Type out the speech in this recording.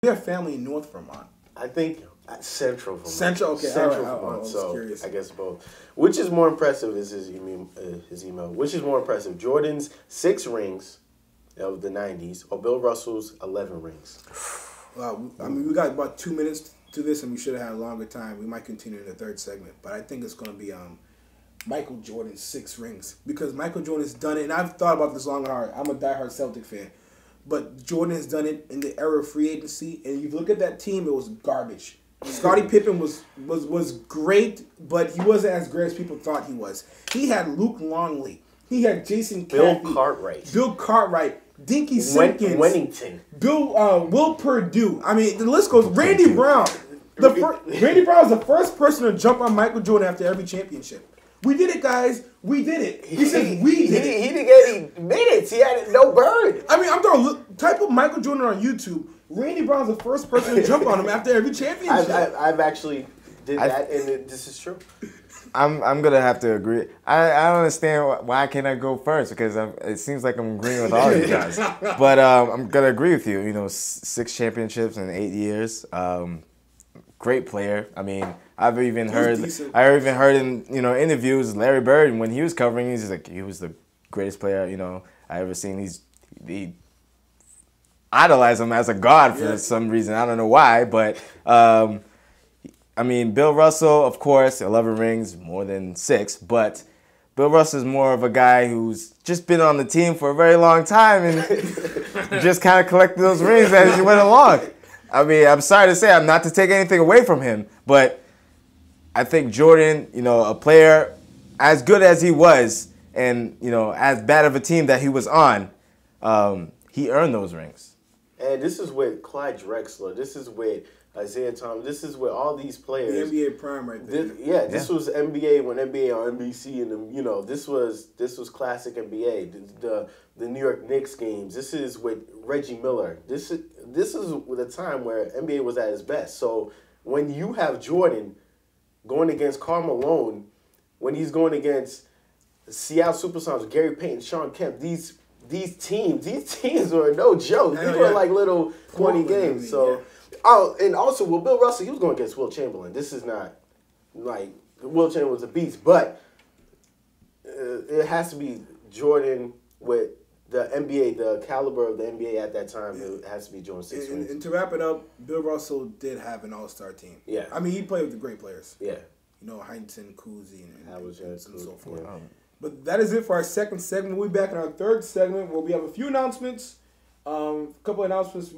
We have family in North Vermont. I think Central Vermont. Central, okay. Central all right. Vermont. I was so curious. I guess both. Which is more impressive? Is his email? Which is more impressive? Jordan's 6 rings of the '90s, or Bill Russell's 11 rings? Well, I mean, we got about 2 minutes to this, and we should have had a longer time. We might continue in the third segment, but I think it's going to be Michael Jordan's 6 rings, because Michael Jordan's done it, and I've thought about this long and hard. I'm a diehard Celtic fan, but Jordan has done it in the era of free agency, and you look at that team, it was garbage. Scottie Pippen was great, but he wasn't as great as people thought he was. He had Luke Longley. He had Jason Bill Caffey, Cartwright. Dinky Simpkins, Wennington, Will Perdue. I mean, the list goes. Randy Brown. Randy Brown was the first person to jump on Michael Jordan after every championship. We did it, guys. We did it. He said we did it. He didn't get any minutes. He had no bird. I mean, I'm going to type of Michael Jordan on YouTube. Randy Brown's the first person to jump on him after every championship. I've actually did that, and this is true. I'm gonna have to agree. I don't understand why can't I go first, because it seems like I'm agreeing with all of you guys. But I'm gonna agree with you. You know, 6 championships in 8 years. Great player. I mean, I've even heard in interviews Larry Bird when he was covering. He's like, he was the greatest player I ever seen. He idolize him as a god for some reason. I don't know why, but. I mean, Bill Russell, of course, 11 rings, more than 6, but Bill Russell is more of a guy who's just been on the team for a very long time and just kind of collected those rings as he went along. I mean, I'm sorry to say, I'm not to take anything away from him, but I think Jordan, a player as good as he was and, as bad of a team that he was on, he earned those rings. And this is with Clyde Drexler. This is with Isaiah Thomas. This is with all these players. The NBA prime right there. This was NBA when NBA on NBC, and this was classic NBA. The New York Knicks games. This is with Reggie Miller. This is with a time where NBA was at its best. So when you have Jordan going against Karl Malone, when he's going against Seattle Supersonics, Gary Payton, Sean Kemp, these teams were no joke. These were like little 20 games. And also, Bill Russell, he was going against Will Chamberlain. This is not like Will Chamberlain was a beast, but it has to be Jordan with the NBA, the caliber of the NBA at that time. It has to be Jordan 6 rings. And to wrap it up, Bill Russell did have an all-star team. Yeah. I mean, he played with the great players. Yeah. Heinsohn, Cousy, and so forth. Yeah. But that is it for our second segment. We'll be back in our third segment where we have a few announcements. A couple of announcements.